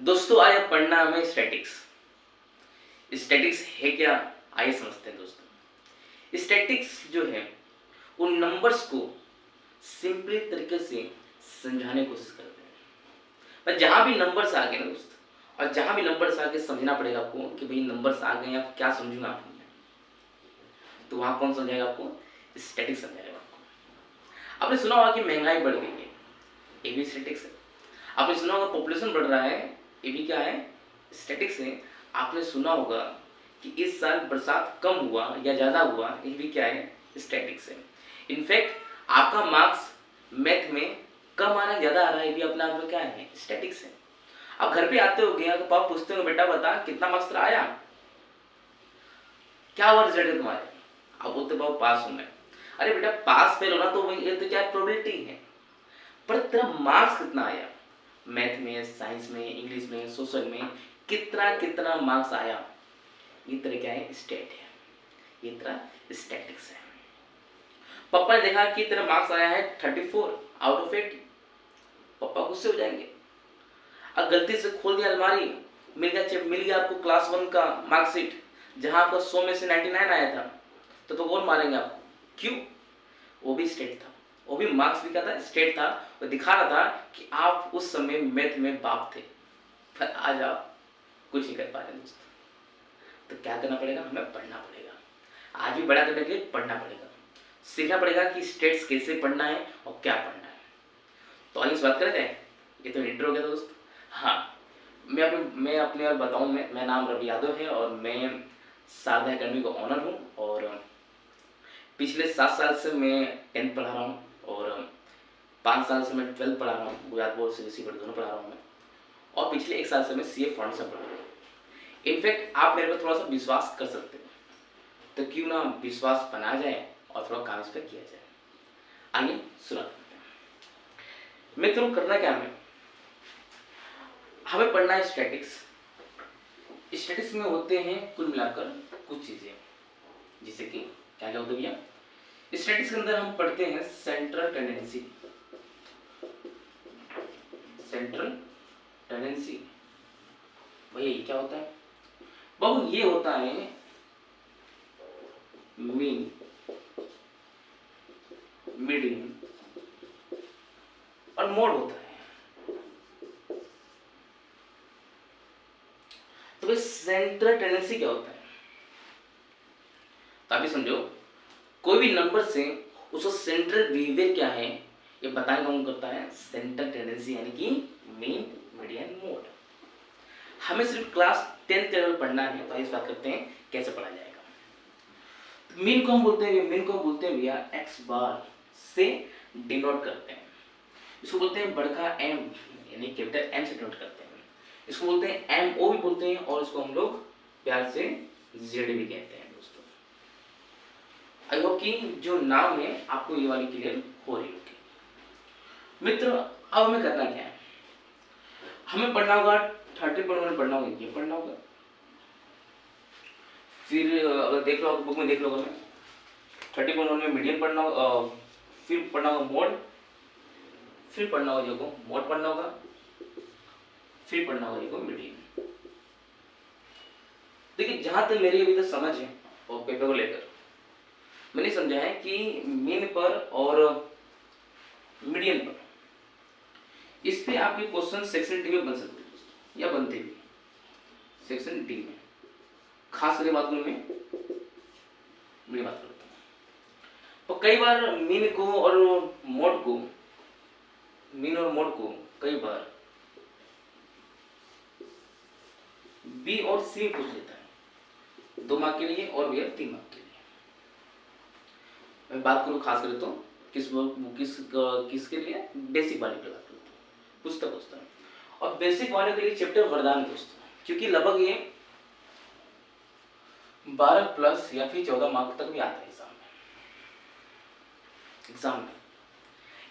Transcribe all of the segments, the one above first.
दोस्तों आज अब पढ़ना हमें स्टैटिक्स। स्टैटिक्स है क्या, आइए समझते हैं दोस्तों। स्टैटिक्स जो है उन नंबर्स को सिंपली तरीके से समझाने की कोशिश करते हैं। पर जहाँ भी नंबर्स आ गए ना दोस्तों, और जहाँ भी नंबर्स आ गए समझना पड़ेगा आपको कि भाई नंबर्स आ गए आप क्या समझूंगा आपको, तो वहाँ कौन समझाएगा आपको? स्टैटिक्स समझाएगा आपको। आपने सुना होगा कि महंगाई बढ़ गई है, ये भी स्टैटिक्स है। आपने सुना होगा पॉपुलेशन बढ़ रहा है, ये भी क्या है? स्टैटिक्स है। आपने सुना होगा कि इस साल बरसात कम हुआ या ज़्यादा हुआ, ये भी क्या है? स्टैटिक्स है। इनफैक्ट आपका मार्क्स मैथ में कम आ रहा है ज़्यादा आ रहा है, ये भी अपने आप में क्या है? स्टैटिक्स है। आप घर पे आते हो गया तो पापा पूछते हो बेटा बता कितना मार्क्स तेरा आया, क्या हुआ रिजल्ट है तुम्हारे? आप बोलते पापा पास हूँ मैं। अरे बेटा पास फेल होना तो ये तो क्या प्रोबेबिलिटी है, पर तेरा मार्क्स कितना आया? मैथ में, साइंस में, इंग्लिश में, सोशल में कितना कितना मार्क्स आया, ये तरह क्या है? स्टेट है, ये तरह स्टैटिक्स है। पापा ने देखा कि तेरा मार्क्स आया है 34 आउट ऑफ 80, पापा गुस्से हो जाएंगे। अब गलती से खोल दिया अलमारी, मिल गया आपको क्लास 1 का मार्कशीट जहां आपका 100 में से 99 आया था, तो कौन मारेंगे आपको? क्यों? वो भी स्टेट था, वो भी मार्क्स भी क्या था? स्टेट था। वो दिखा रहा था कि आप उस समय मैथ में बाप थे, पर आज आप कुछ नहीं कर पा रहे दोस्तों। तो क्या करना पड़ेगा? हमें पढ़ना पड़ेगा। आज भी बड़ा करने के लिए पढ़ना पड़ेगा, सीखना पड़ेगा कि स्टेट्स कैसे पढ़ना है और क्या पढ़ना है। तो आइए इस बात करें जाए। ये तो इंट्रो हो गया था दोस्तों। हाँ, मैं अपने और बताऊँ, मैं नाम रवि यादव है और मैं शारदा एकेडमी का ऑनर हूँ और पिछले 7 साल से मैं 10th पढ़ा रहा हूँ और 5 साल से मैं 12th पढ़ा रहा हूँ। गुजरात बोर्ड CBSE बोर्ड दोनों पढ़ा रहा हूँ मैं, और पिछले 1 साल से मैं CA फाउंडेशन पढ़ा रहा हूँ। इनफैक्ट आप मेरे पर थोड़ा सा विश्वास कर सकते हो, तो क्यों ना विश्वास बनाया जाए और थोड़ा काम इस पर किया जाए। आइए सुना मित्रों, करना क्या हमें पढ़ना है स्टैटिक्स। स्टैटिक्स में होते हैं कुल मिलाकर कुछ चीजें, जैसे कि क्या क्या होता है भैया? स्टैटिक्स के अंदर हम पढ़ते हैं सेंट्रल टेंडेंसी। सेंट्रल टेंडेंसी भैया ये क्या होता है? बाबू ये होता है मीन, मीडियन और मोड होता है। तो भाई सेंट्रल टेंडेंसी क्या होता है? तो अभी समझो, कोई भी नंबर से उसका सेंट्रल बिहेवियर क्या है ये बताने का काम करता है सेंट्रल टेंडेंसी, यानी कि मीन, मीडियन, मोड। हमें सिर्फ क्लास 10th लेवल पढ़ना है, तो इस बात करते हैं कैसे पढ़ा जाएगा। तो मीन को हम बोलते हैं भैया एक्स बार से डिनोट करते हैं। इसको बोलते हैं बड़का एम, यानी कैपिटल एम से डिनोट करते हैं। इसको बोलते हैं MO भी बोलते हैं, और इसको हम लोग प्यार से Z भी कहते हैं दोस्तों। आई होप कि जो नाम है आपको ये वाली क्लियर हो रही होगी। मित्र अब हमें करना क्या है? हमें पढ़ना होगा 30.1 पढ़ना होगा, ये पढ़ना होगा। फिर अगर देख लो बुक में देख लो, मैं 30.1 में मीडियन पढ़ना होगा, फिर पढ़ना होगा मोड, फिर पढ़ना होगा जो मोड पढ़ना होगा, फिर पढ़ना होगा जो मीडियन। देखिए जहां तक मेरी अभी तक समझ है और पेपर को लेकर मैंने समझा है कि मीन पर और मीडियन पर इस पे आपके क्वेश्चन सेक्शन डी में बन सकते हैं दोस्तों, या बनते भी सेक्शन डी में। खास करके बात करूं मैं बात करता हूँ, तो कई बार मीन को और मोड को, मीन और मोड को कई बार बी और सी पूछ लेता है, 2 मार्क के लिए और भी 3 मार्क के लिए। मैं बात करूँ खास करके तो किसके लिए? बेसिक वाले की बात करता हूँ, पूछता है। और बेसिक वाले के लिए चैप्टर वरदान दोस्तों, क्योंकि लगभग ये 12 प्लस या फिर 14 मार्क तक भी आता है एग्जाम में।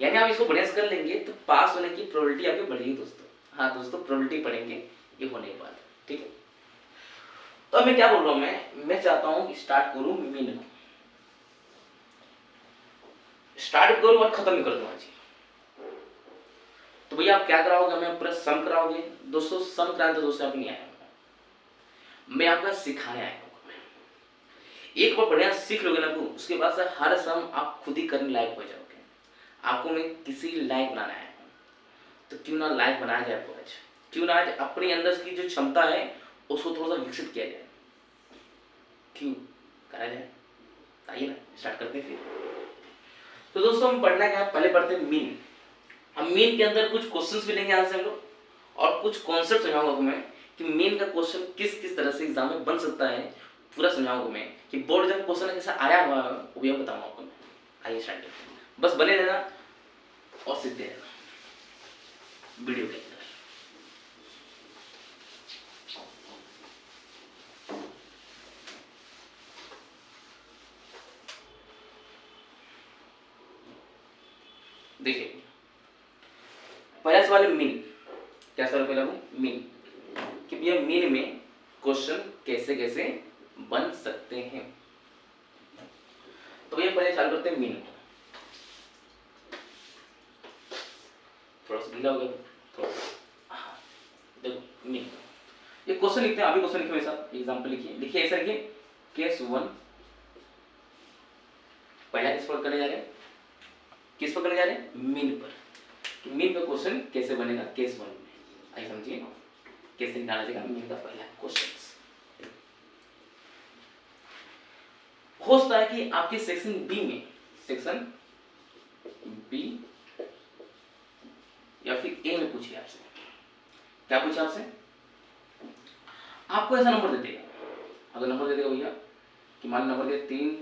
यानी आप इसको बढ़िया से कर लेंगे तो पास होने की प्रोबेबिलिटी आपकी बढ़ेगी दोस्तों। हाँ दोस्तों, प्रोबेबिलिटी पढ़ेंगे ये होने के बाद, ठीक है। तो अब मैं क्या बोल रहा हूँ, मैं चाहता हूँ कि स्टार्ट करूँ मीन को, स्टार्ट करूँ और खत्म ही कर दूँ आज। तो भैया आप क्या कराओगे, हमें पूरा सम कराओगे। दोस्तों सम कराने तो दोस्तों आप नहीं आया, मैं आपका सिखाने आया हूँ। एक बार बढ़िया सीख लोगे ना उसके बाद से हर सम आप खुद ही करने लायक हो जाओगे। आपको मैं किसी लायक बनाना आया हूँ, तो क्यों ना लायक बनाया जाए आपको आज, क्यों ना आज अपने अंदर की जो क्षमता है उसको थोड़ा सा विकसित किया जाए, क्यों करा जाए। आइए ना स्टार्ट करते हैं फिर। तो दोस्तों हम पढ़ना क्या है, पहले पढ़ते हैं मीन। हम मीन के अंदर कुछ क्वेश्चंस भी लेंगे यहाँ से हम लोग, और कुछ कॉन्सेप्ट समझाऊंगा मैं कि मीन का क्वेश्चन किस किस तरह से एग्जाम में बन सकता है, पूरा समझाऊंगा मैं कि बोर्ड जब क्वेश्चन कैसे आया हुआ है वो भी बताऊंगा आपको मैं। आइए स्टार्ट करते हैं, बस बने रहना और सीखते रहना वीडियो के अंदर। देखिए पहला सवाल है मीन। क्या सवाल पहला मीन, कि भैया मीन में क्वेश्चन कैसे कैसे बन सकते हैं। तो भैया पहले चालू करते हैं मीन को। थोड़ा सा ढीला हो गया, थोड़ा सा। देखो मीन, ये क्वेश्चन लिखते हैं, अभी क्वेश्चन लिखिए मेरे साथ, एग्जांपल लिखिए ऐसा लिखिए, केस 1। पहला किस पर करने जा रहे हैं, किस पर करने जा रहे हैं, मीन पर। मीन का क्वेश्चन कैसे बनेगा केस 1 में, आइए समझिए कैसे निकाला जाएगा मीन का पहला क्वेश्चन। हो सकता है कि आपके सेक्शन बी में, सेक्शन बी या फिर ए में पूछिए आपसे, क्या पूछे आपसे, आपको ऐसा नंबर दे देगा। अगर नंबर दे देगा भैया कि मान नंबर दे 3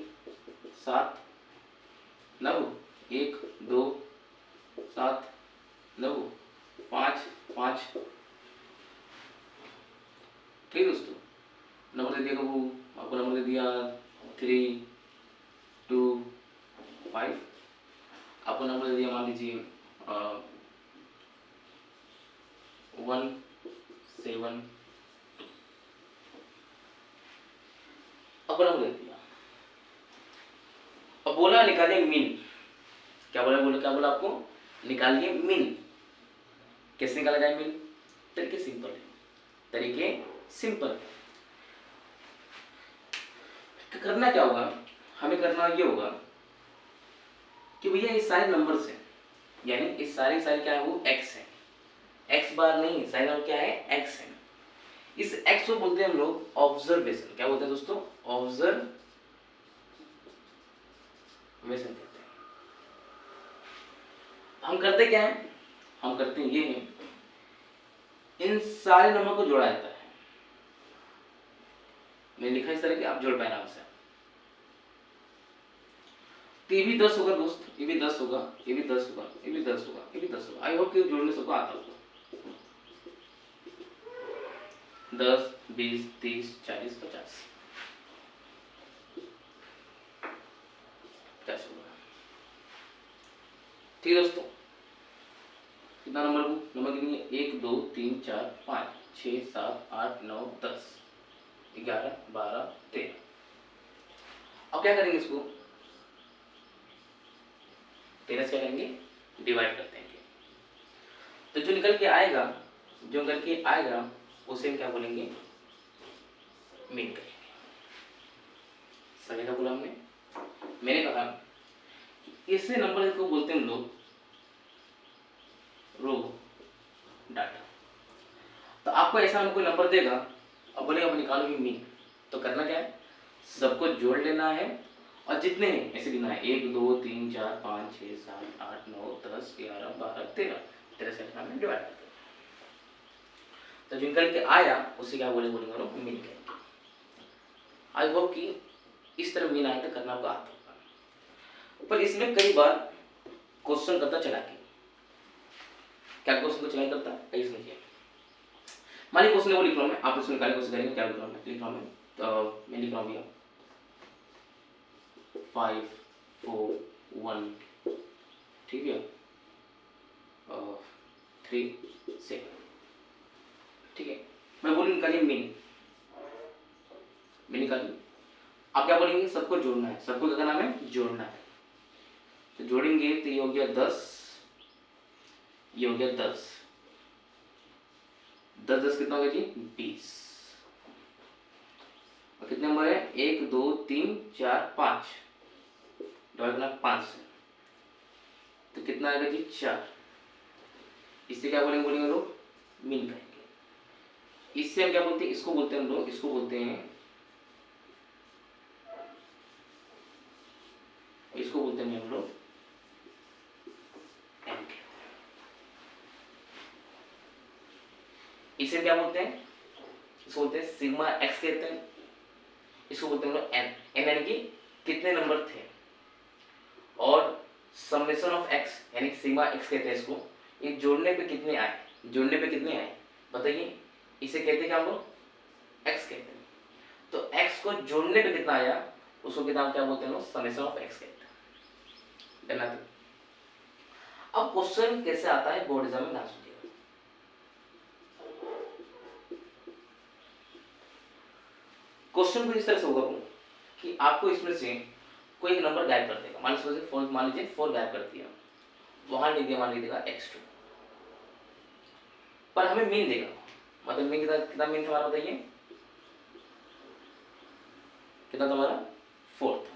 7 9 1 2 7 9 5 5, ठीक है दोस्तों। नंबर दे दिया वो, आपको नंबर दे दिया 3 2 5, आपको नंबर दे दिया मान लीजिए 1 7, आपको नंबर दे दिया। अब बोला निकालिए मीन। क्या बोला आपको, निकालिए मीन। कैसे निकाला जाए मीन, तरीके सिंपल है, तरीके सिंपल। करना क्या होगा, हमें करना ये होगा कि भैया इस सारे नंबर से, यानी इस सारे क्या है वो x है, x बार नहीं, सारे नंबर क्या है x है। इस x को बोलते हैं हम लोग ऑब्जर्वेशन। क्या बोलते हैं दोस्तों, ऑब्जर्वेशन कहते हैं। हम करते क्या है, हम करते हैं ये है, इन सारे नंबर को जोड़ा जाता है। मैं लिखा इस तरह कि आप जोड़ पाए आराम से। तो ये भी 10 होगा दोस्त, ये भी 10 होगा, ये भी 10 होगा, ये भी 10 होगा, ये भी 10 होगा। आई होप कि जोड़ने सबको आता होगा। 10 20 30 40 50 होगा, ठीक है दोस्तों। कितना नंबर को, नंबर कितनी है, 1 2 3 4 5 6 7 8 9 10 11 12 13। अब क्या करेंगे, इसको 13 से क्या करेंगे, डिवाइड कर देंगे। तो जो निकल के आएगा उसे हम क्या बोलेंगे, मीन करेंगे। समझा बोला हमने, मैंने कहा इससे नंबर को बोलते हैं हम लोग रो डाटा। तो आपको ऐसा कोई नंबर देगा और बोलेगा अब निकालो मीन, तो करना क्या है, सबको जोड़ लेना है और जितने हैं ऐसे गिनना है, 1 2 3 4 5 6 7 8 9 10 11 12 13 से हमने डिवाइड कर दिया। तो जो निकल के आया उसे क्या बोलेंगे मीन करेंगे। आई होप कि इस तरह मीन आया तो करना आपको आता होगा। पर इसमें कई बार क्वेश्चन करता चला के, क्या क्वेश्चन को चला करता है, कई समझिए। मान लीजिए क्वेश्चन वो लिख रहा हूँ मैं, आप इसको निकालने की कोशिश करेंगे। क्या लिख रहा हूँ मैं, तो मैं लिख रहा हूँ भैया 5 4 1, ठीक है, 3 6, ठीक है। मैं बोलूँ निकालिए मीन, निकालिए। आप क्या बोलेंगे, सबको जोड़ना है, सबको क्या करना है, जोड़ना है। तो जोड़ेंगे तो ये हो गया 10 ये हो गया 10, 10 10 कितना हो गया जी 20। और कितने नंबर है 1 2 3 4 5, डिवाइड करना 5 से, तो कितना आएगा जी 4। इससे क्या बोलेंगे लोग मीन कहेंगे। इससे हम क्या बोलते हैं, इसको बोलते हैं हम लोग, इसको बोलते हैं, इसको बोलते हैं हम लोग एन। इसे क्या बोलते हैं, इसको बोलते हैं सिग्मा एक्स कहते हैं। इसको बोलते हैं हम लोग एन, एन यानी कि कितने नंबर थे। और समेशन ऑफ एक्स यानी सिग्मा एक्स कहते हैं इसको। ये जोड़ने पे कितने आए, जोड़ने पे कितने आए बताइए, इसे कहते हैं क्या हम लोग एक्स कहते हैं। तो एक्स को जोड़ने पे कितना आया उसको कितना क्या बोलते हैं लोग समेशन ऑफ एक्स कहते हैं। डन है। अब क्वेश्चन कैसे आता है बोर्ड एग्जाम में, ना सुनिएगा। क्वेश्चन कुछ इस तरह से होगा कि आपको इसमें से कोई एक नंबर गायब कर देगा। मान लीजिए 4 गायब कर दिया, वहां लिख दिया, मान लीजिएगा x2, पर हमें मीन देगा। मतलब मीन कितना मीन था हमारा बताइए, कितना था हमारा 4 था।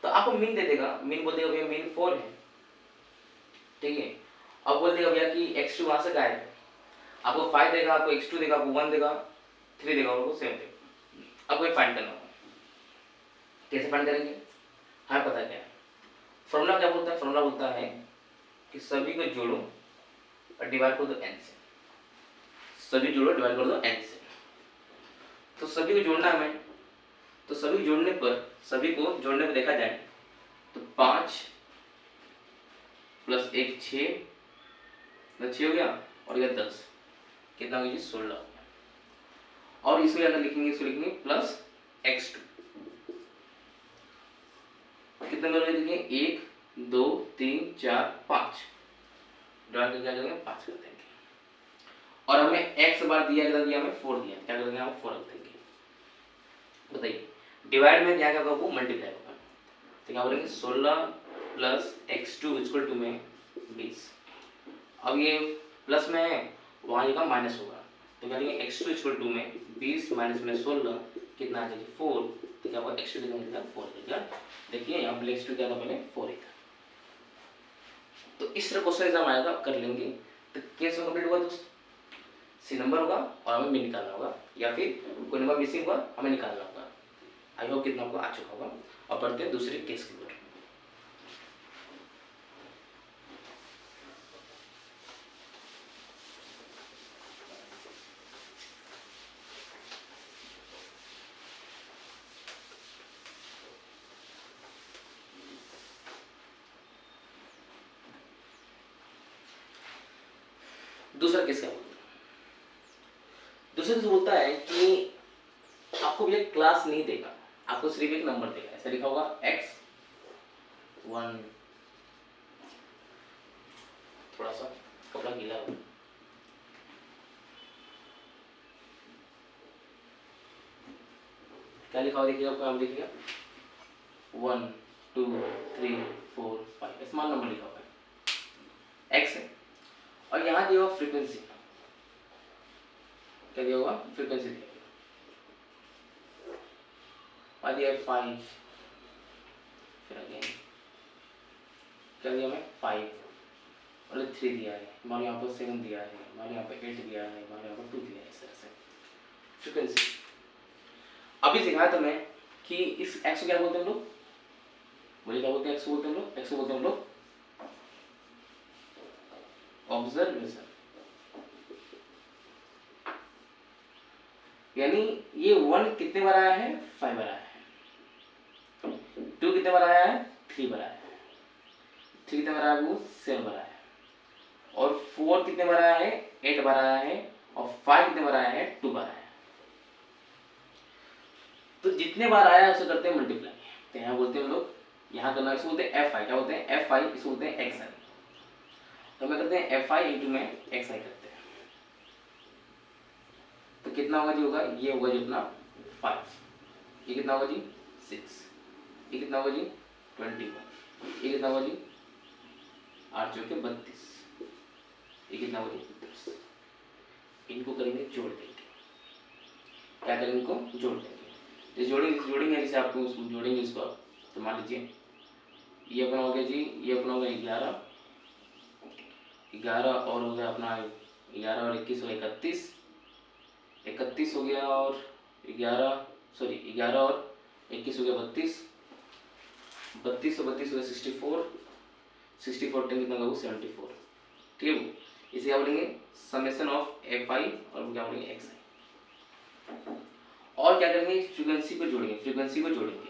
तो आपको मीन दे देगा, मीन बोल देगा भैया मीन 4 है, ठीक है। अब बोल देगा भैया कि x2 वहां से गायब है। आपको 5 देगा, आपको x2 देगा, आपको 1 देगा, 3 देगा, आपको 7 देगा। अब ये फाइंड करना होगा। कैसे फाइंड करेंगे, हमें पता क्या है फॉर्मूला, क्या बोलता है फॉर्मूला बोलता है कि सभी को जोड़ो और डिवाइड कर दो n से। सभी जोड़ो डिवाइड कर दो n से। तो सभी को जोड़ना हमें, तो सभी जोड़ने पर, सभी को जोड़ने पर देखा जाए तो 5 + 1 6, 6 हो गया, और यह 10 कितना हो गया जी 16 हो गया। और इसमें अगर लिखेंगे, इसको लिखेंगे प्लस x2, कितने नंबर लिखेंगे 1 2 3 4 5, डिवाइड करके क्या करेंगे 5 कर देंगे। और हमें x बार दिया, कितना दिया हमें 4 दिया, क्या करेंगे हम 4 रख देंगे। बताइए डिवाइड में क्या होगा, वो मल्टीप्लाई होगा। तो क्या बोलेंगे 16 + x2 में 20। अब ये प्लस में है, वहाँ लिखा माइनस होगा, तो क्या लिखेंगे x2 में 20 माइनस में 16 कितना आ जाएगा 4। तो क्या होगा x2 कितना 4। देखिए यहाँ पे x2 क्या था पहले 4 ही था। तो इस तरह क्वेश्चन एग्जाम आएगा, कर लेंगे तो केस कंप्लीट हुआ दोस्त। सी नंबर होगा और हमें भी निकालना होगा, या फिर कोई नंबर मिसिंग हुआ हमें निकालना होगा। आई होप कितना आपको आ चुका होगा। और बढ़ते हैं दूसरे केस की ओर। दूसरा केस क्या बोलता है, दूसरा केस बोलता है कि आपको भी एक क्लास नहीं देगा, आपको सिर्फ एक नंबर देगा। ऐसा लिखा होगा x1, थोड़ा सा कपड़ा गीला हो, क्या लिखा हुआ देखिएगा, आपको देखिएगा 1 2 3 4 5 स्मॉल नंबर लिखा हुआ है, x है। और यहाँ दिया हुआ फ्रीक्वेंसी, क्या दिया हुआ फ्रीक्वेंसी दिया हुआ, दिया 5, फिर अगेन क्या दिया हमें 5 और 3 दिया है, हमारे यहाँ पर 7 दिया है, हमारे यहाँ पर 8 दिया है, हमारे यहाँ पर 2 दिया है। इस तरह से फ्रीक्वेंसी। अभी सिखाया था मैं कि इस x को क्या बोलते हैं हम लोग, मुझे क्या बोलते हैं, x बोलते हैं हम लोग, x को बोलते हैं हम लोग ऑब्जर्वेशन। यानी ये 1 कितने बार आया है 5 बार आया है, 2 कितने बार आया है 3 बार आया है, 3 कितने बार आया है वो 7 बार आया है, और 4 कितने बार आया है 8 बार आया है, और 5 कितने बार आया है 2 बार आया है। तो जितने बार आया है उसे करते हैं मल्टीप्लाई। तो यहाँ बोलते हैं हम लोग, यहाँ करना इसको बोलते हैं fi, क्या बोलते हैं fi, इसको बोलते हैं xi। तो मैं करते हैं fi इंटू में xi करते हैं, तो कितना होगा जी, होगा ये होगा जी अपना 5, ये कितना होगा जी 6, ये कितना होगा जी 21, ये कितना होगा जी 8 चौके 32, ये कितना हो गया 10। इनको करेंगे जोड़ देंगे, क्या करेंगे इनको जोड़ देंगे। जोड़ेंगे जैसे आपको जोड़ेंगे इसको आप, तो मान लीजिए ये अपना हो गया जी, ये अपना हो गया 11, 11 और हो गया अपना 11 और 21 हो गया 31, 31 हो गया और 11 और 21 हो गया 32, 32 और 32 हो गया 64, 64 10 कितना होगा 74। ठीक है, इसे क्या बोलेंगे समेशन ऑफ एफ आई और क्या बोलेंगे एक्स आई। और क्या करेंगे फ्रीक्वेंसी को जोड़ेंगे, फ्रीक्वेंसी जोड़ेंगे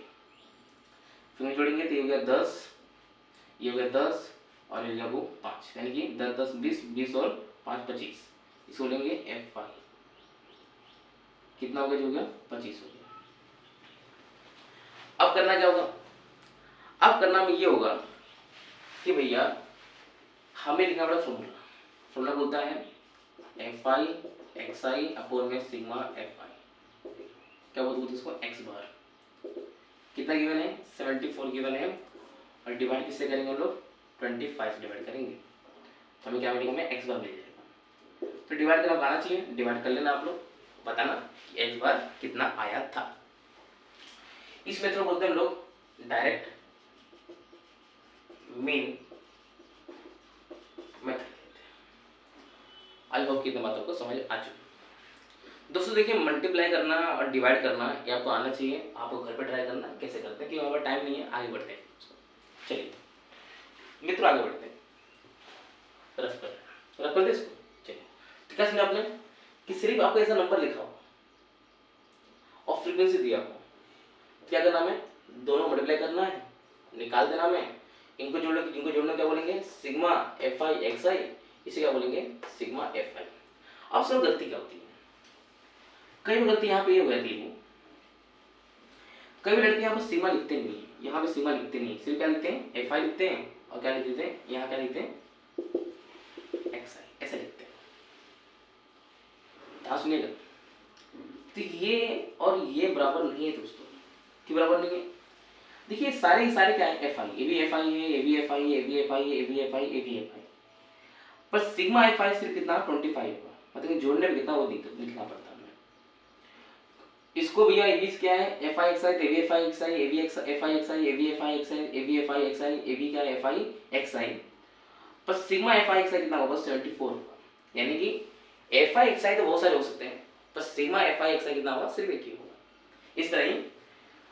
तो ये हो गया 10, ये हो गया 10 और ये हो गया वो 5, यानी कि 10 10 20, 20 और 5 25। इसको लेंगे एफ आई, कितना हो गया जो हो गया 25 हो गया। अब करना क्या होगा, अब करना में ये होगा कि भैया हमें लिखना पड़ा फॉर्मूला बोलता है F I X I upon में सिग्मा एफ आई, क्या बोलते इसको एक्स बार। कितना गिवन है 74 गिवन है, और डिवाइड किससे करेंगे हम लोग 25 से डिवाइड करेंगे, तो हमें क्या मिलेगा हमें एक्स बार मिल जाएगा। तो डिवाइड करना आना चाहिए, डिवाइड कर लेना आप लोग, बताना कि एक्स बार कितना आया था। इस मेथड बोलते हैं हम लोग direct mean method. I hope कितने बातों को समझ आ चुकी। दोस्तों देखिए मल्टीप्लाई करना और डिवाइड करना ये आपको आना चाहिए, आपको घर पे ट्राई करना कैसे करते हैं, क्योंकि हमारे टाइम नहीं है, आगे बढ़ते हैं। चलिए मित्रों आगे बढ़ते हैं, रफ कर दे इसको। चलिए तो क्या समझा आपने कि सिर्फ आपको ऐसा नंबर लिखा हो और फ्रीक्वेंसी दिया हो, क्या करना है दोनों मल्टीप्लाई करना है, निकाल देना है, इनको जोड़ना क्या बोलेंगे सिग्मा एफ आई एक्स आई, इसे क्या बोलेंगे सिग्मा एफ आई। अब सर गलती क्या होती है, कई गलती यहाँ पे ये हो जाती है, कई लड़के यहाँ पर सिग्मा लिखते नहीं है, यहाँ पे सिग्मा लिखते नहीं, सिर्फ क्या लिखते हैं एफ आई लिखते हैं, और क्या लिखते हैं यहाँ क्या लिखते हैं एक्स आई, ऐसा लिखते हैं। ध्यान सुनिएगा, तो ये और ये बराबर नहीं है दोस्तों, क्यों बराबर नहीं है, देखिए सारे क्या है एफ आई, ए भी एफ आई है, ए भी एफ आई है, ए भी एफ आई है, ए भी एफ आई, ए भी एफ आई, पर सिग्मा एफ आई सिर्फ कितना 25 होगा, मतलब जोड़ने में कितना वो लिखना पड़ता है। इसको भैया ए बी क्या है F I X I, A B F I X I, A B X F I X I, A B F I X I, A B F I X I, A B क्या है F I X I, पर sigma F I X I कितना होगा 74 होगा, यानी कि F I X आई तो बहुत सारे हो सकते हैं, पर sigma F I X I कितना होगा सिर्फ एक ही होगा। इस तरह ही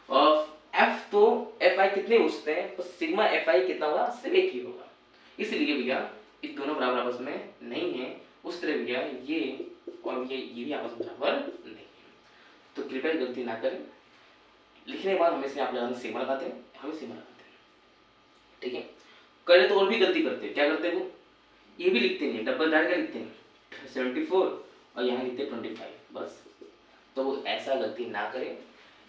और एफ तो एफ आई कितने हो सकते हैं, पर सिग्मा एफ आई कितना होगा सिर्फ एक ही होगा। इसलिए भैया ये दोनों बराबर आपस में नहीं है, उस तरह भैया ये और ये भी आपस में बराबर नहीं है, तो कृपया गलती ना करें। लिखने के बाद हमेशा आप लगाते सिग्मा लगाते हैं, हमें सिग्मा लगाते हैं, ठीक है। करे तो और भी गलती करते हैं, क्या करते हैं वो ये भी लिखते नहीं, डबल डायरेक्ट क्या लिखते हैं 74 और यहाँ लिखते हैं 25 बस। तो वो ऐसा गलती ना करें,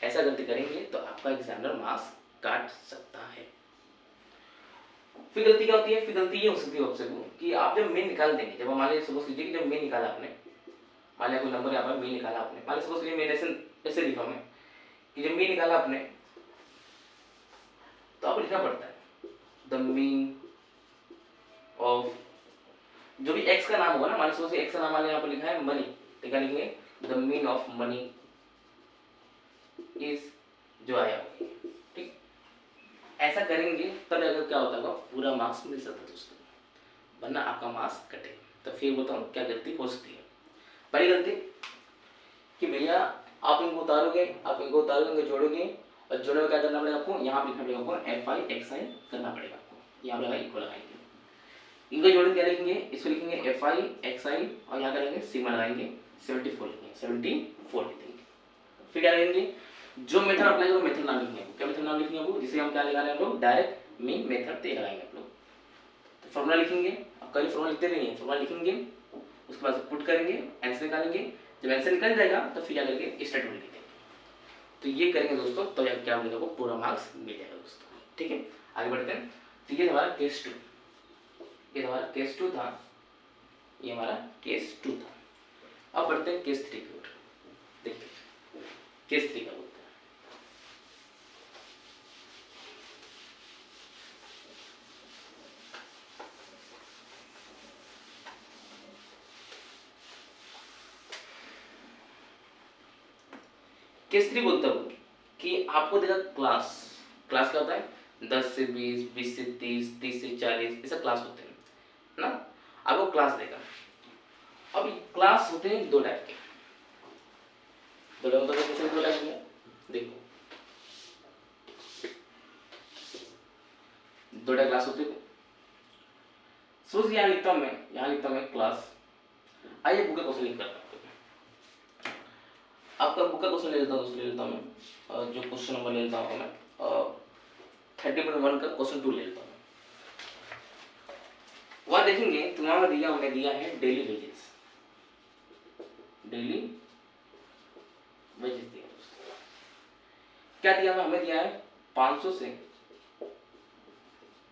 ऐसा गलती करेंगे तो आपका एग्जामिनर मार्क्स काट सकता है। फिर गलती क्या होती है, फिर गलती ये हो सकती है आपसे कि आप जब मेन निकाल देंगे, जब मान लीजिए सपोज कीजिए कि जब मेन निकाला आपने, मान लिया कोई नंबर यहाँ पर मेन निकाला आपने, मान लीजिए सपोज कीजिए मेन ऐसे लिखा मैं कि जब मेन निकाला आपने तो आपको लिखना पड़ता है द मीन ऑफ जो भी एक्स का नाम होगा ना, मान लीजिए एक्स का नाम यहाँ पर लिखा है मनी, तो क्या लिखेंगे the mean of money is जो आया होगा, ठीक। ऐसा करेंगे तब अगर क्या होता होगा पूरा मार्क्स मिल सकता है दोस्तों, वरना आपका मार्क्स कटे। तो फिर बताऊं क्या गलती हो सकती है। पहली गलती कि भैया आप इनको उतारोगे जोड़ोगे, और जोड़ने में क्या करना पड़ेगा आपको, यहाँ पे लिखना पड़ेगा आपको एफ आई एक्स आई करना पड़ेगा आपको, यहाँ पे इक्वल लगाएंगे, इनको जोड़ने क्या लिखेंगे, इसको लिखेंगे एफ आई एक्स आई और यहाँ करेंगे सिग्मा लगाएंगे 74 लिखेंगे, 74 लिखेंगे। फिर क्या करेंगे जो मेथड अप्लाई करो मेथड नाम लिखेंगे, क्या मेथड नाम लिखेंगे आपको, जिसे हम क्या लगा रहे हैं हम लोग डायरेक्ट मीन मेथड ते लगाएंगे आप लोग। तो फॉर्मूला लिखेंगे, अब कहीं फॉर्मूला लिखते नहीं है, फॉर्मूला लिखेंगे उसके बाद पुट करेंगे, आंसर निकालेंगे, जब आंसर निकल जाएगा तो फिर क्या करेंगे स्टेटमेंट लिखेंगे। तो ये करेंगे दोस्तों तो क्या मिलेगा, पूरा मार्क्स मिल जाएगा दोस्तों, ठीक है। आगे बढ़ते हैं, तो ये हमारा केस 2, ये हमारा केस 2 था, ये हमारा केस 2 था। अब बढ़ते हैं केस 3 की ओर, देखिए केस 3 का बोलते हैं। केस 3 बोलता हूँ कि आपको देगा क्लास। क्लास क्या होता है? 10 से 20, 20 से 30, 30 से 40, ऐसा क्लास होते हैं ना। आपको क्लास देगा। अब क्लास होते हैं दो टाइप के। दो टाइप के, देखो दो टाइप क्लास होते हैं। सपोज यहाँ लिखता हूँ मैं क्लास। आइए बुक का क्वेश्चन लिख करता हूँ। आपका बुक का क्वेश्चन ले लेता हूँ मैं। जो क्वेश्चन नंबर ले लेता हूँ मैं 30.1 का क्वेश्चन 2 ले लेता हूँ। वहां देखेंगे तो वहां हमने दिया है डेली वेजेस। डेली वेजेस दिया दोस्तों। क्या दिया हमें दिया है 500 से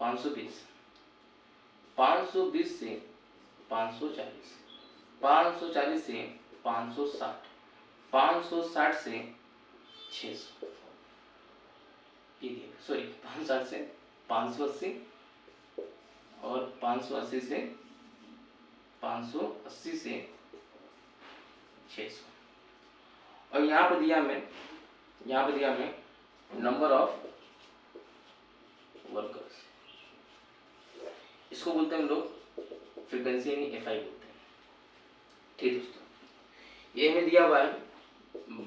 520, 520 से 540, 540 से 560, 560 से 600, ये दिया। सॉरी 560 से 580 और 580 से 580 से 600। और यहाँ पे दिया हमें नंबर ऑफ वर्कर्स। इसको बोलते हैं हम लोग फ्रीक्वेंसी यानी एफआई बोलते हैं। ठीक दोस्तों, ये हमें दिया हुआ है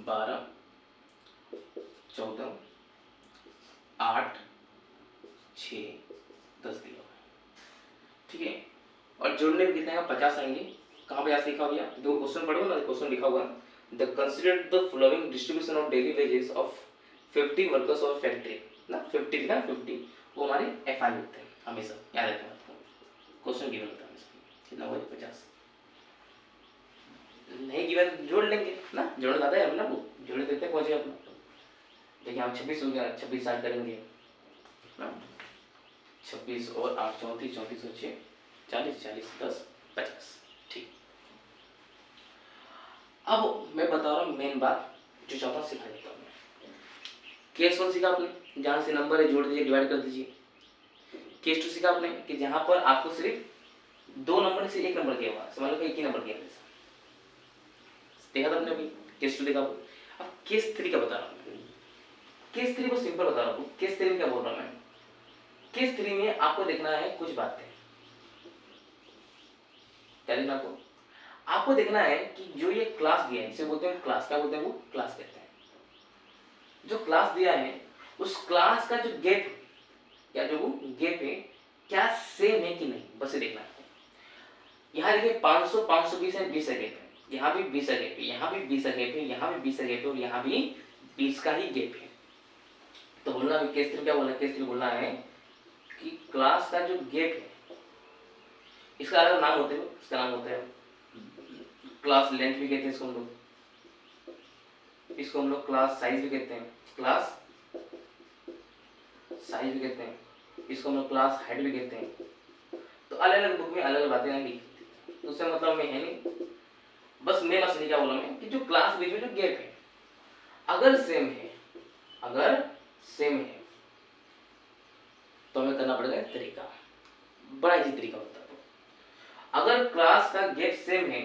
12, 14, 8, 6, 10 दिया हुआ है। ठीक है। और जोड़ने में कितने 50 आएंगे। कहाँ 50 लिखा हुआ? दो क्वेश्चन पढ़ो ना, क्वेश्चन लिखा हुआ the consider the following distribution of daily wages of 50 workers of factory ना। 50 लिखा 50, वो हमारे एफआई होते हैं हमेशा, याद रखना आपको। क्वेश्चन गिवन होता है हमेशा। कितना हुआ 50 नहीं गिवन जोड़ लेंगे ना, जोड़ आता है हम ना, वो जोड़ देते हैं पहुंचे अपना। देखिए हम 26 हो गया, 26 ऐड करेंगे ना, 26 और 8 34, 34 और 6 40, 40 10 50। ठीक। अब मैं बता रहा हूँ मेन बात जो चाहता सिखा देता हूँ मैं। केस 1 सीखा आपने, जहाँ से नंबर है जोड़ दीजिए, डिवाइड कर दीजिए। केस 2 सीखा आपने कि जहाँ पर आपको सिर्फ 2 नंबर से 1 नंबर किया हुआ, समझ लो एक ही नंबर किया जैसा देखा था आपने अभी। केस 2 देखा। अब केस 3 का बता रहा हूँ। केस 3 को सिंपल बता रहा हूँ। केस 3 में क्या बोल रहा हूँ मैं? केस 3 में आपको देखना है कुछ बातें। क्या देखना आपको? आपको देखना है कि जो ये क्लास दिया है, इसे बोलते हैं क्लास। क्या बोलते हैं? वो क्लास कहते हैं। जो क्लास दिया है उस क्लास का जो गेप या जो वो गेप है क्या सेम है कि नहीं, बस ये देखना है। यहाँ देखिए 500 520 है, 20 का गेप है। यहाँ भी 20 का गेप है, यहाँ भी 20 का गेप है, यहाँ भी 20 का गेप है और यहाँ भी 20 का ही गेप है। तो बोलना है केस 3 क्या बोलना है? केस 3 बोलना है कि क्लास का जो गेप है, इसका अलग नाम होते हैं। इसका नाम होता है क्लास लेंथ भी कहते हैं इसको हम लोग क्लास साइज भी कहते हैं। क्लास साइज भी कहते हैं इसको हम लोग, क्लास हाइट भी कहते हैं। तो अलग अलग बुक में अलग अलग बातें लिखी होती है, उससे मतलब में है नहीं। बस मैं बस क्या बोला मैं कि जो क्लास बीच में जो गैप है अगर सेम है तो हमें करना पड़ेगा तरीका, बड़ा इजी तरीका होता है। अगर क्लास का गैप सेम है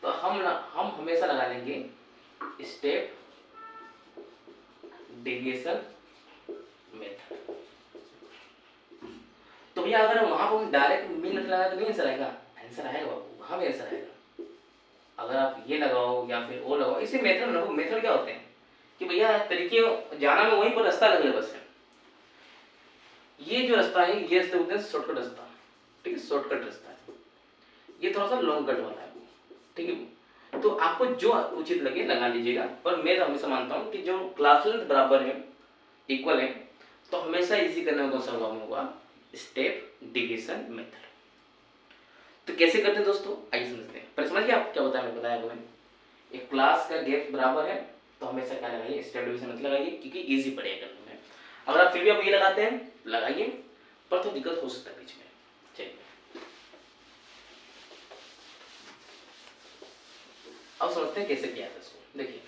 तो हम हमेशा लगा लेंगे स्टेप डेविएशन मेथड। तो भैया अगर वहां पर डायरेक्ट मीन लगाया तो नहीं आंसर आएगा? आंसर आएगा बाबू, वहां भी आंसर आएगा। अगर आप ये लगाओ या फिर वो लगाओ, इसे मेथड लगाओ। मेथड क्या होते हैं कि भैया तरीके जाना में वहीं पर रास्ता अलग अलग बस है। ये जो रास्ता है ये रास्ते बोलते हैं शॉर्टकट रास्ता। ठीक है, शॉर्टकट रास्ता है। ये थोड़ा सा लॉन्ग कट वाला है। ठीक है, तो आपको जो उचित लगे लगा लीजिएगा। पर मैं तो हमेशा मानता हूँ कि जो क्लास लेंथ बराबर है, इक्वल है, तो हमेशा इजी करने में कौन सा होगा? Step division method. तो कैसे करते हैं दोस्तों, आइए समझते हैं। पर समझिए आप क्या बताया मैंने। एक क्लास का गैप बराबर है तो हमेशा क्या लगाइए? स्टेप डिविजन मेथड लगाइए, क्योंकि इजी पड़ेगा करने में। अगर आप फिर भी आप ये लगाते हैं लगाइए, पर तो दिक्कत हो सकता है बीच में। चलिए अब समझते हैं कैसे किया था इसको। देखिए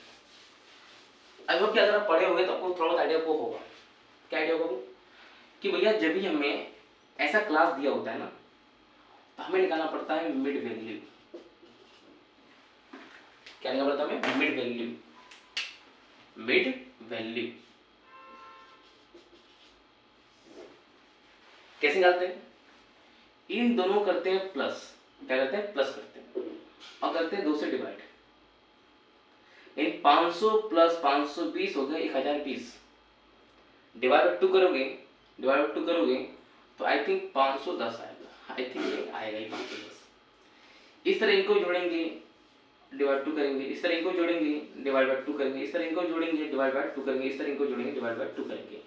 आई होप कि अगर आप पढ़े होंगे तो आपको थोड़ा बहुत आइडिया को होगा। क्या आइडिया होगा कि भैया जब भी हमें ऐसा क्लास दिया होता है ना तो हमें निकालना पड़ता है मिड वैल्यू। क्या निकालना पड़ता है हमें? Mid value. Mid value. कैसे निकालते हैं? इन दोनों करते हैं प्लस, क्या करते हैं? प्लस करते हैं और करते हैं 2 से डिवाइड। इन 500 प्लस 520 हो गया 1020। डिवाइड बाय 2 करोगे, डिवाइड बाय 2 करोगे तो आई थिंक 510 आएगा। आई थिंक ये आएगा ही 510। इस तरह इनको जोड़ेंगे, डिवाइड 2 करेंगे, इस तरह इनको जोड़ेंगे, डिवाइड बाय 2 करेंगे, इस तरह इनको जोड़ेंगे, डिवाइड बाय 2 करेंगे, इस तरह इनको जोड़ेंगे, डिवाइड बाय 2 करेंगे।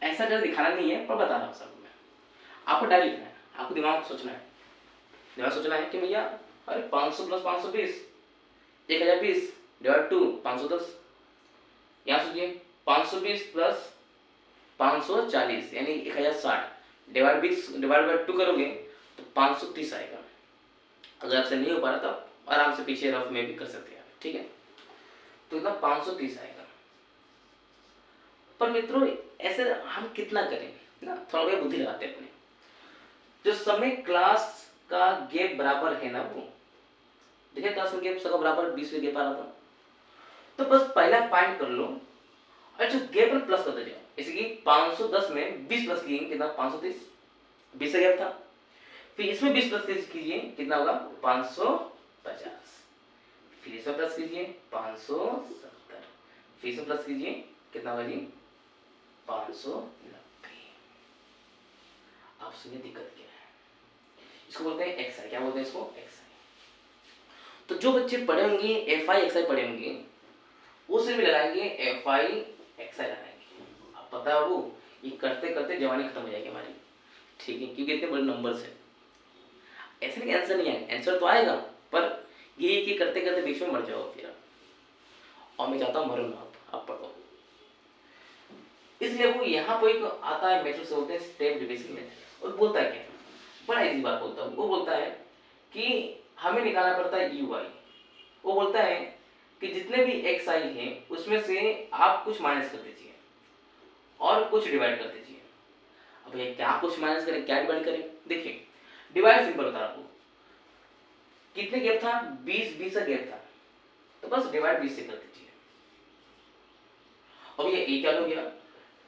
ऐसा जरा दिखाना नहीं है पर बता रहा हूँ सब मैं। आपको डायरेक्ट लिखना है, आपको दिमाग सोचना है, दिमाग सोचना है कि भैया अरे 500 प्लस 520 1020 डिवाइड 2 510। यहाँ सोचिए 520 प्लस 540 यानी 1060 डिवाइड बाय 2 करोगे तो 530 आएगा। अगर आपसे नहीं हो पा रहा तो आराम से पीछे रफ में भी कर सकते हैं, ठीक है? तो इतना 530 आएगा। पर मित्रों ऐसे हम कितना करें ना, थोड़ा बहुत बुद्धि लगाते हैं अपने। जो समय क्लास का गैप बराबर है ना, वो देखिए क्लास में गैप सबका बराबर 20 में गैप आ रहा था, तो बस पहला पॉइंट कर लो और जो गैप पर प्लस करते जाओ। जैसे कि 510 में 20 प्लस किए कितना 530, 20 का गैप था। फिर इसमें 20 प्लस कीजिए कितना होगा 550। फिर इसमें प्लस कीजिए 570। फिर इसमें प्लस कीजिए कितना होगा जी 590। आप सुनिए दिक्कत क्या है। इसको बोलते हैं एक्स आई। क्या बोलते हैं इसको? एक्स आई। तो जो बच्चे पढ़े होंगे एफ आई एक्स आई पढ़े होंगे उसे भी लगाएंगे एफ आई एक्स आई लगाएंगे। अब पता है वो ये करते करते जवानी खत्म हो जाएगी हमारी, ठीक है? क्योंकि इतने बड़े नंबर्स है। ऐसे नहीं आंसर नहीं आएगा, आंसर तो आएगा पर ये कि करते करते बीच में मर जाओ फिर। और मैं चाहता हूँ मरो ना, आप पढ़ो। इसलिए वो यहाँ पर एक आता है मेथड से बोलते हैं स्टेप डिविजन मेथड। और बोलता है क्या, बड़ा इजी बात बोलता है। वो बोलता है कि हमें निकालना पड़ता है यू आई। वो बोलता है कि जितने भी एक्स आई हैं उसमें से आप कुछ माइनस कर दीजिए और कुछ डिवाइड कर दीजिए। अब ये क्या कुछ माइनस करें क्या डिवाइड करें? देखिए डिवाइड सिंपल होता है। आपको कितने गैप था? 20 का गैप था, तो बस डिवाइड 20 से कर दीजिए। अब ये ए क्या हो गया?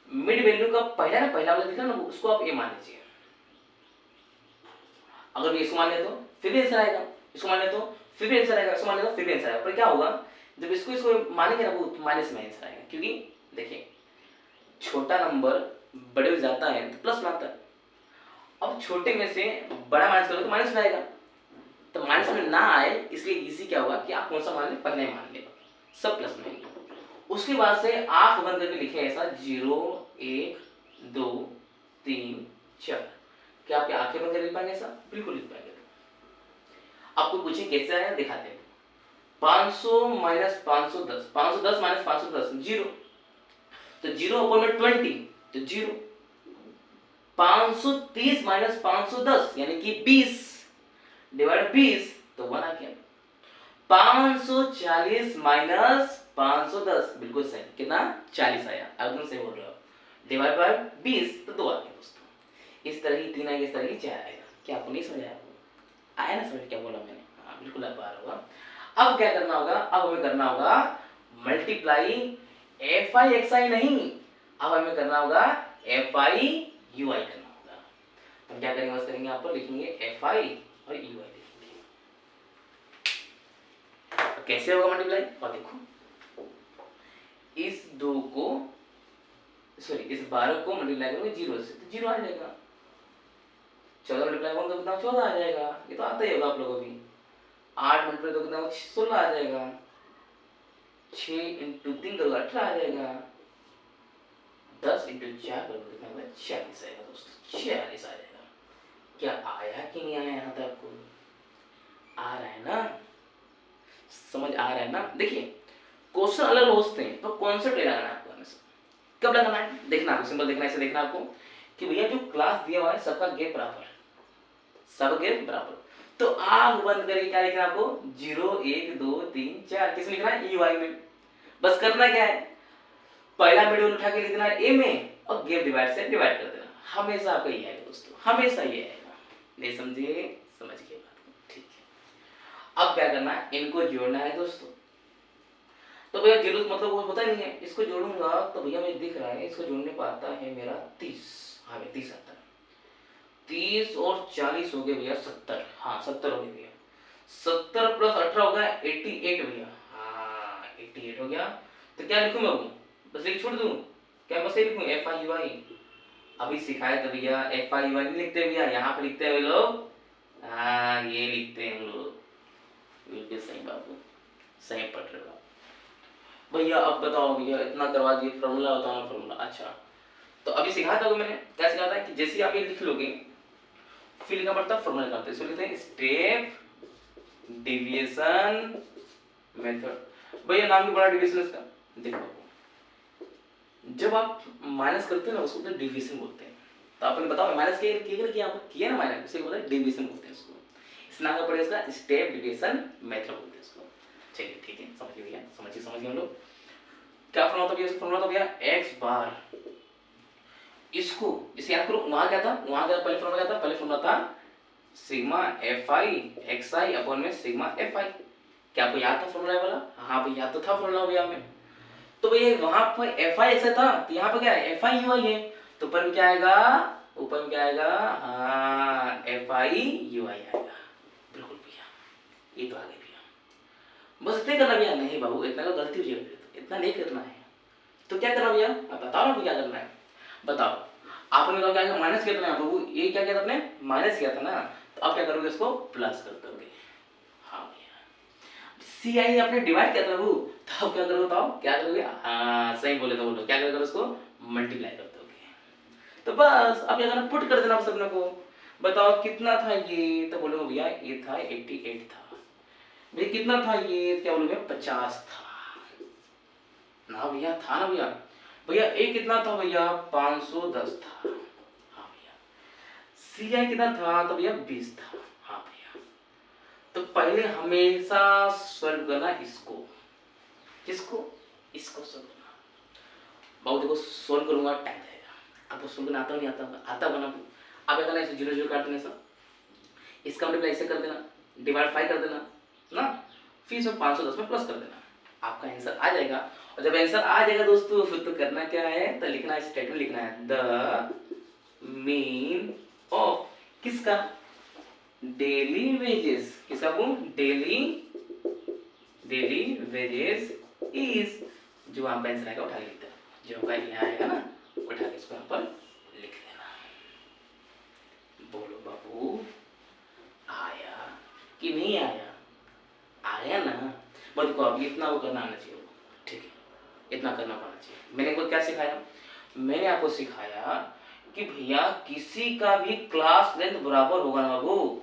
मिड वैल्यू का पहला ना, पहला वाला दिखा ना, उसको आप ए मान लीजिए। अगर इसको मान ले तो फिर भी आंसर आएगा, इसको मान ले तो फिर भी आंसर आएगा, इसको मान ले तो फिर भी आंसर आएगा। पर क्या होगा जब इसको मानेंगे ना वो माइनस में आंसर आएगा। क्योंकि देखिए छोटा नंबर बड़े में जाता है तो प्लस में आता है। अब छोटे में से बड़ा माइनस करोगे तो माइनस में आएगा, तो माइनस में ना आए इसलिए इजी क्या होगा कि आप कौन सा मान ले? पहले मान ले, सब प्लस में आएंगे। उसके बाद से आंख बंद करके लिखे ऐसा 0 1 2 3 4। क्या आपकी आंखें बंद कर लिख पाएंगे? ऐसा बिल्कुल लिख पाएंगे। आपको पूछें कैसे आया, दिखाते हैं। 500 माइनस 510, 510 माइनस 510 0, तो 0 अपॉन में 20 तो 0। 530 माइनस 510 यानी कि 20 डिवाइड 20 तो 1 आ गया। 540 माइनस 510 बिल्कुल सही, कितना? 40 आया। एकदम सही बोल रहे हो। डिवाइड बाय 20 तो 2 आ गया दोस्तों। इस तरह ही 3 आएगा, इस तरह ही 4 आएगा। क्या आपको नहीं समझ आया ना? समझ क्या बोला मैंने? हाँ बिल्कुल आप बाहर होगा। अब क्या करना होगा? अब हमें करना होगा मल्टीप्लाई एफ आई एक्स आई नहीं, अब हमें करना होगा एफ आई यू आई करना होगा। तो क्या करेंगे? बस करेंगे आप लिखेंगे एफ आई और यू आई लिखेंगे। तो कैसे होगा मल्टीप्लाई? और देखो इस 2 को सॉरी इस 12 को मल्टीप्लाई करोगे 0 से तो 0 आ जाएगा। 14 मल्टीप्लाई करोगे कितना? 14 आ जाएगा। ये तो आता ही होगा आप लोगों को भी। 8 मल्टीप्लाई करोगे कितना? 16 आ जाएगा। 6 इंटू 3 करोगे 18 आ जाएगा। 10 इंटू 4 करोगे कितना होगा? 40 आएगा दोस्तों, 40 आ जाएगा। क्या आया कि नहीं आया? यहाँ तक आपको आ रहा है ना? समझ आ रहा है ना? देखिए क्वेश्चन अलग अलग होते हैं तो कॉन्सेप्ट लेना है आपको हमेशा। कब लगाना है? देखना आपको, सिंपल देखना, ऐसे देखना आपको कि भैया जो क्लास दिया हुआ है सबका गैप बराबर, सब गैप बराबर। तो आंख बंद करके क्या लिखना है आपको? 0 1 2 3 4। किस लिखना है? ई वाई में। बस करना क्या है? पहला मिडिल उठा के लिख देना है ए में और गैप डिवाइड से डिवाइड कर देना। हमेशा आपका ये आएगा दोस्तों, हमेशा ये आएगा। नहीं समझे? समझ के बात को, ठीक है। अब क्या करना है? इनको जोड़ना है दोस्तों। तो भैया जीरो मतलब वो होता नहीं है, इसको जोड़ूंगा तो भैया मुझे दिख रहा है इसको जोड़ने पर आता है मेरा 30। हाँ भैया 30 आता है। 30 और 40 हो गए भैया 70। हाँ 70 हो गए भैया। 70 प्लस 18 हो गया 88 भैया। हाँ 88 हो गया। तो क्या लिखूँ बाबू, बस लिख छोड़ दूँ क्या, बस ये लिखूँ एफ आई यू आई। अभी सिखाया तो भैया एफ आई यू आई नहीं लिखते भैया, यहाँ पे लिखते हैं वे लोग, हाँ ये लिखते हैं हम लोग। बिल्कुल सही बाबू, सही पढ़ रहे हो आप। भैया अब बताओ भैया, इतना करवा दिए, फॉर्मूला बताओ ना फॉर्मूला। अच्छा तो अभी सिखाया था मैंने, क्या सिखाया था कि जैसे आप ये लिख लोगे फिर लिखना पड़ता है फॉर्मूला करते हैं। इसको लिखते हैं स्टेप डिविएशन मेथड। भैया नाम भी बड़ा डिविएशन इसका। देखो जब आप माइनस करते हैं ना उसको तो डिविएशन बोलते हैं। तो आपने बताओ माइनस किया ना माइनस, उसे बोलते हैं डिविएशन बोलते हैं इसको। इस नाम का पड़ेगा इसका स्टेप डिविएशन मेथड बोलते हैं इसको। चलिए ठीक है, समझिए भैया, समझिए हम लोग। क्या फॉर्मूला था भैया, फॉर्मूला था भैया एक्स बार। इसको इसे याद करो, वहां क्या था, पहले फॉर्मूला क्या था, पहले फॉर्मूला था sigma F I X I upon में सिग्मा एफ आई। क्या आपको याद था फॉर्मूला वाला? हाँ भाई याद तो था फॉर्मूला भैया में। तो भैया वहां पर एफ आई एक्स था, तो यहाँ पर क्या है एफ आई यू आई है। तो ऊपर में क्या आएगा, हाँ एफ आई यू आई आएगा। बिल्कुल भैया, ये तो आ गया भैया। बस इतना करना भैया। नहीं बाबू इतना तो गलती हो जाएगी, इतना नहीं करना है। तो क्या करना भैया, आप बताओ ना क्या करना है, बताओ। आपने कहा क्या माइनस किया था ना बाबू, ये क्या किया था आपने, माइनस किया था ना, तो आप क्या करोगे इसको प्लस कर दोगे। हाँ भैया सी आई आपने डिवाइड किया था बाबू, तो आप क्या करोगे बताओ, क्या करोगे, हाँ सही बोले तो बोलो, क्या करोगे उसको मल्टीप्लाई कर दोगे। तो बस अब क्या करना, पुट कर देना सबने को। बताओ कितना था ये, तो बोलोगे भैया ये था 88 था। भैया कितना था ये, क्या बोलोगे 50 था ना भैया, था ना भैया। भैया ए कितना था भैया 510 था। हाँ भैया सी आई कितना था, तो भैया 20 था। हाँ भैया तो पहले हमेशा सॉल्व करना इसको, किसको, इसको सॉल्व करना। बाबू देखो सॉल्व करूंगा टाइम लगेगा, आपको सॉल्व करना आता नहीं आता बना। आप क्या करना, ऐसे 0 0 काट देना, ऐसा इसका मल्टीप्लाई ऐसे कर देना, डिवाइड 5 कर देना ना, फिर इसमें 510 में प्लस कर देना, आपका आंसर आ जाएगा। और जब आंसर आ जाएगा दोस्तों फिर तो करना क्या है, तो लिखना है स्टेटमेंट लिखना है द मीन ऑफ किसका, डेली वेजेस, किसका बोल, डेली वेजेस इज, जो वहां आंसर आएगा उठा के लिख देना, जो होगा यहाँ आएगा ना उठा के इसको यहाँ पर लिख देना। बोलो बाबू आया कि नहीं आया, आया ना। बस देखो अब इतना वो करना आना चाहिए, ठीक है इतना करना पड़ना चाहिए। मैंने आपको क्या सिखाया, मैंने आपको सिखाया कि भैया किसी का भी क्लास लेंथ बराबर होगा ना बाबू,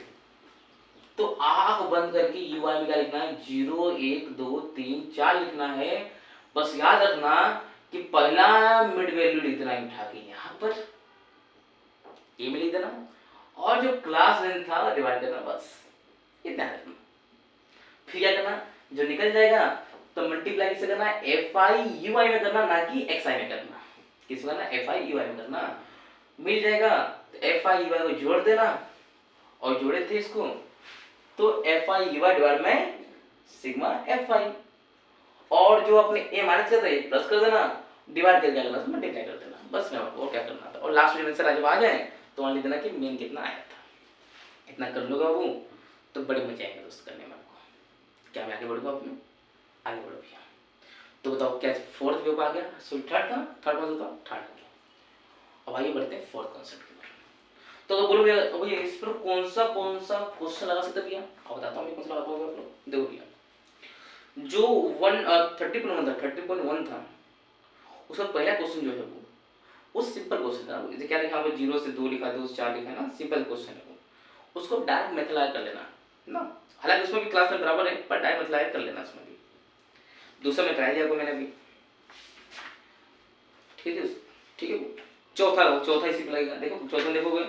तो आंख बंद करके यूआई में क्या लिखना है 0 1 2 3 4 लिखना है। बस याद रखना कि पहला मिड वैल्यू लिख देना उठा के यहाँ पर ये में लिख देना, और जो क्लास लेंथ था डिवाइड करना, बस इतना रखना। फिर क्या करना, जो निकल जाएगा तो मल्टीप्लाई किससे करना है, एफ आई यू आई में करना, ना कि एक्स आई में करना। किस करना, एफ आई यू आई में करना। मिल जाएगा तो एफ आई यू आई को जोड़ देना, और जोड़े थे इसको तो F I you I divide में सिग्मा एफ आई, और जो अपने ए माइनस कर रहे प्लस कर देना, डिवाइड कर देना तो मल्टीप्लाई कर देना, बस मैं और क्या करना था। और लास्ट में आंसर जब आ जाए तो वहां लिख देना कि मेन कितना आया था। इतना कर लोगे बाबू तो बड़े मजे आएंगे दोस्त करने में आपको। क्या मैं आगे बढ़ूंगा अपने, आगे बढ़ो भैया। तो बताओ क्या फोर्थ पेपर आ गया, सॉरी थर्ड था, थर्ड कौन सा था, थर्ड आ गया। अब आगे बढ़ते हैं फोर्थ कॉन्सेप्ट की तरफ। तो बोलो भैया इस पर कौन सा क्वेश्चन लगा सकते भैया, अब बताता हूँ कौन सा लगा पाओगे आप लोग। देखो भैया जो 30.1 था उसका पहला क्वेश्चन जो है वो सिंपल क्वेश्चन था। जैसे क्या लिखा, 0 से 2 लिखा, 2 से 4 लिखा है ना, सिंपल क्वेश्चन है वो, उसको डायरेक्ट मैथमेटिक्स कर लेना ना। हालांकि उसमें भी क्लास में बराबर है पर डायरेक्ट मैथमेटिक्स कर लेना उसमें भी। दूसरा में ट्राई दिया मैंने अभी, ठीक है। चौथा इसी पे लगेगा। देखो चौथा में देखोगे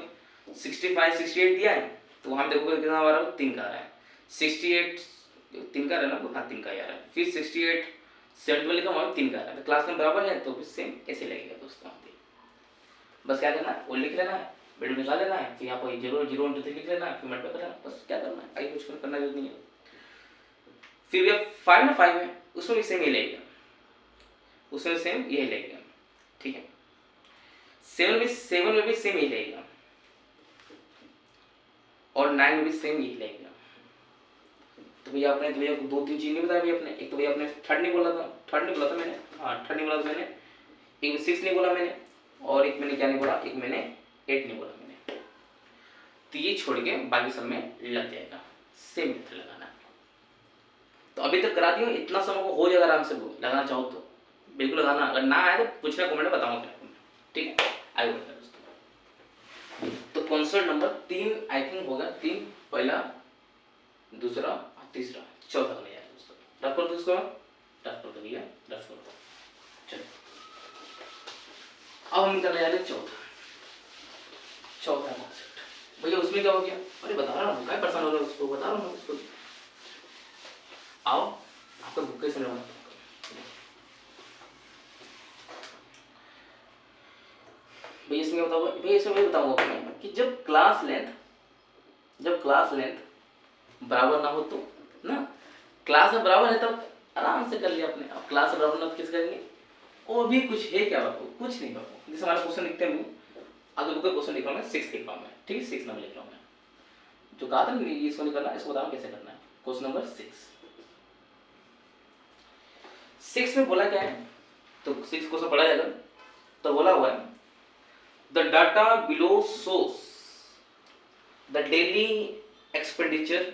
65 68 दिया है, तो वहां देखोगे कितना आ रहा है, 3 का आ रहा है। 68 3 का आ रहा है ना, हाँ 3 का आ रहा है। फिर 68 71 लिखा, वहां 3 का आ रहा है। तो क्लास में बराबर है तो फिर सेम ऐसे लगेगा दोस्तों। बस क्या करना है, वो लिख लेना है, वैल्यू निकाल लेना है, फिर यहाँ पर 0 0 1 2 3 लिख लेना है, फिर मल्टीप्लाई करना है, बस क्या करना है, आगे कुछ करना जरूरत नहीं है। फिर 5 ना 5 है उसमें भी सेम ही लगेगा। उसमें सेम यही लगेगा, ठीक है। 7 में भी सेम यही लगेगा और 9 में भी सेम यही लगेगा। तो भैया आपने तो भैया 2-3 चीज नहीं बताया भैया अपने। एक तो भैया आपने थर्ड नहीं बोला था मैंने, हाँ थर्ड नहीं बोला था मैंने, एक 6 नहीं बोला मैंने, और एक मैंने क्या नहीं बोला, एक मैंने 8 नहीं बोला मैंने। तो ये छोड़ के बाकी सब में लग जाएगा, सेम मेथड लगाना। तो अभी तक करा दी हूँ, इतना समय को हो जाएगा आराम से, लगाना चाहो तो बिल्कुल लगाना, अगर ना आए तो पूछना कमेंट में, बताऊंगा क्या, ठीक है। आगे बढ़ते हैं दोस्तों। तो कॉन्सर्ट नंबर 3 आई थिंक होगा, 3 पहला, दूसरा, तीसरा, चौथा करने जा रहे हैं दोस्तों। रफ कर दो इसको, रफ कर दो भैया, रफ कर दो। चलो अब हम करने जा रहे हैं चौथा कॉन्सेप्ट। भैया उसमें क्या हो गया, अरे बता रहा हूँ, क्या परेशान हो रहा है, उसको बता रहा हूँ उसको। आओ आपका बुक कैसे लगाना, भैया इसमें बताऊंगा, भैया इसमें बताऊंगा कि जब क्लास लेंथ बराबर ना हो तो ना, क्लास में बराबर है तब आराम से कर लिया आपने। अब क्लास बराबर ना तो कैसे करेंगे, और भी कुछ है क्या बाबू, कुछ नहीं बाबू। जैसे हमारा क्वेश्चन लिखते हैं, अगर बुक का क्वेश्चन लिख रहा हूँ मैं 6 लिख रहा हूँ मैं, ठीक है, 6 नंबर लिख रहा हूँ मैं, जो कहा था ना इसको निकालना, इसको बताओ कैसे करना है। क्वेश्चन नंबर 6 में बोला क्या है, तो 6 क्वेश्चन पढ़ा जाएगा। तो बोला हुआ है the data below shows the daily expenditure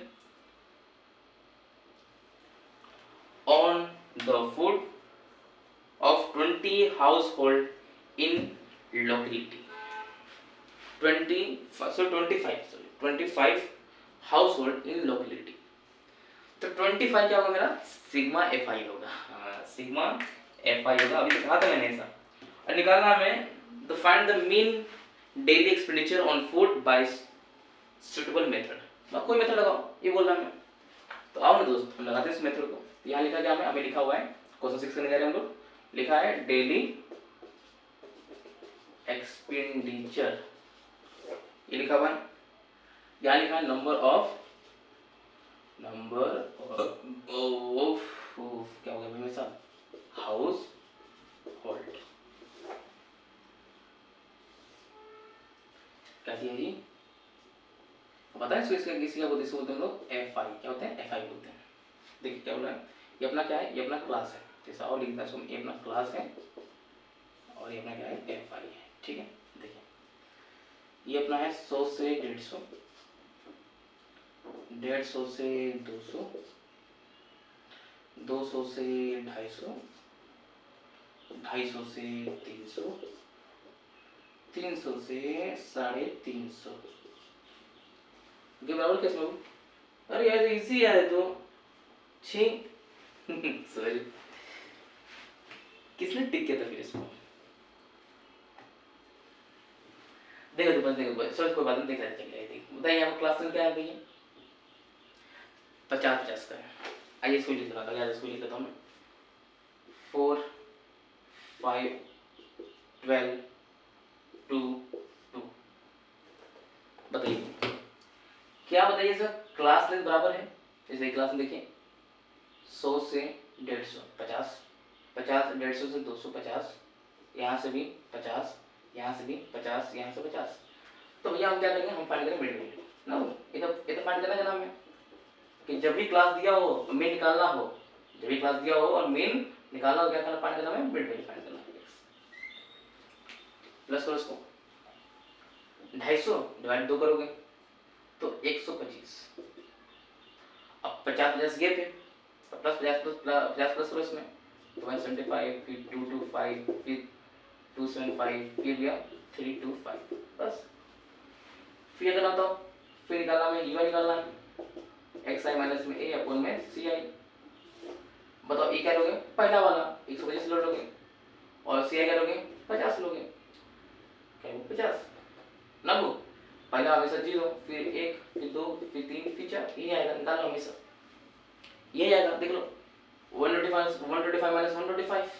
on the food of 20 household in locality, 25 household in locality। तो 25 क्या होगा मेरा, सिग्मा एफ आई होगा, सिग्मा एफ आई होगा। अभी तो कहा था मैंने ऐसा, और निकालना हमें the find the mean daily expenditure on food by suitable method. कोई मेथड लगाओ, ये बोल रहा मैं। तो आओ ना दोस्त, हम लगाते हैं इस मेथड को। यहाँ लिखा क्या है, हमें लिखा हुआ है, क्वेश्चन 6 करने जा रहे हैं हम लोग, लिखा है डेली एक्सपेंडिचर, ये लिखा हुआ है। यहाँ लिखा है नंबर ऑफ क्या हो गया मेरे साथ, हाउस होल्ड, क्या दिया जी, पता है इसको किसी का बोलते हैं हम लोग एफ आई, क्या होते हैं, एफ आई बोलते हैं। देखिए क्या बोला है, ये अपना क्या है, ये अपना क्लास है, जैसा और लिखता है इसको, ये अपना क्लास है और ये अपना क्या है, एफ आई है, ठीक है। देखिए ये अपना है 100 से 150, 150 से 200, 200 से 250, 250 से 300, 300 से 350, ये बराबर कैसे होगा, अरे यार इजी है तो सॉरी किसने टिक किया था फिर इसको, देखो तो बस, देखो सर कोई बात नहीं, देख रहे चलिए। बताइए यहाँ क्लास में क्या है भैया, 50-50 का है। आइए इसको लिख रहा था, इसको लिख देता हूँ मैं, 4 5 12 2 2। बताइए क्या, बताइए सर क्लास लेंथ बराबर है, जैसे क्लास में देखिए 100 से 150, 50, 150 से 250, यहाँ से भी 50, यहाँ से भी 50, यहाँ से 50। तो भैया हम क्या करेंगे, हम फाइंड करेंगे मिड वैल्यू ना, ये तो फाइंड करना है जनाब में, कि जब भी क्लास दिया हो मेन निकालना हो, जब भी क्लास दिया हो और मेन निकालना हो, क्या करना, फाइंड करना है, मिड वैल्यू फाइंड करना है। प्लस करो इसको, 250 डिवाइड 2 करोगे तो 125, अब 50-50 गैप है, तो प्लस 50 प्लस करो इसमें, तो 175, फिर 225, फिर 275, फिर गया 325, बस। फिर करना तो फिर निकालना में यू निकालना है, एक्स आई माइनस में ए अपॉन में सी आई। बताओ ये क्या लोगे, पहला वाला 125 लोगे और सी आई क्या लोगे, 50 लोगे, क्या 50 ना वो, पहला हमेशा 0, फिर 1, फिर 2, फिर 3, फिर 4, ये आएगा, निकालना हमेशा ये आएगा। देख लो 125 माइनस 125,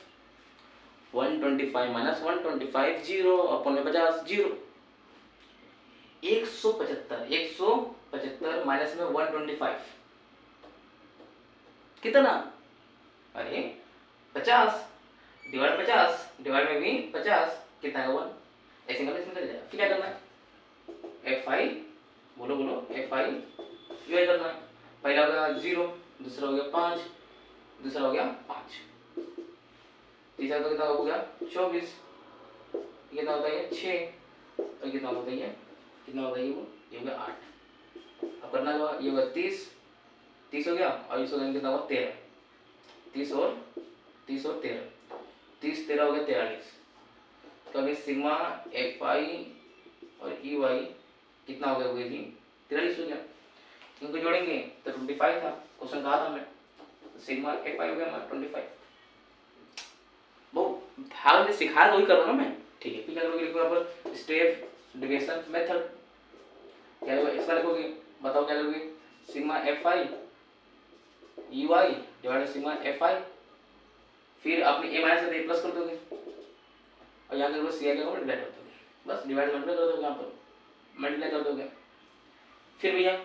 125 माइनस 125 0 अपन में 50 0, 175 माइनस में 125 कितना, अरे 50, डिवाइड 50, डिवाइड में भी 50, कितना है 1, ऐसे मतलब इसमें कर जाएगा। फिर क्या करना है, एफ आई, बोलो बोलो, एफ आई डिवाइड करना है। पहला हो गया 0, दूसरा हो गया 5, दूसरा हो गया 5, तीसरा तो कितना हो गया 24, कितना होता है 6, और कितना होता है कितना होता है ये हो गया 8। अब करना होगा, ये होगा 30, 30 हो गया, और इस हो गया कितना होगा 13, 30 और 13, 30 13 हो गया 43। तो अभी सिग्मा एफ आई और ई वाई कितना हो गया जी 43 हो गया। इनको जोड़ेंगे तो 25 था, क्वेश्चन कहा था मैं, तो सिग्मा एफ आई हो गया हमारा 25। वो भाग में सिखा तो ही करो ना मैं, ठीक है। फिर क्या करोगे, लिखो यहाँ पर स्टेप डिविजन मेथड, क्या होगा इसका लिखोगे, बताओ क्या करोगे, sigma F I E Y divide sigma F I, फिर अपने ए माइनस ए प्लस कर दोगे, और यहाँ करोगे सी आई का डिवाइड कर दोगे, बस डिवाइड मल्टीप्लाई कर दोगे, यहाँ पर मल्टीप्लाई कर दोगे। फिर भैया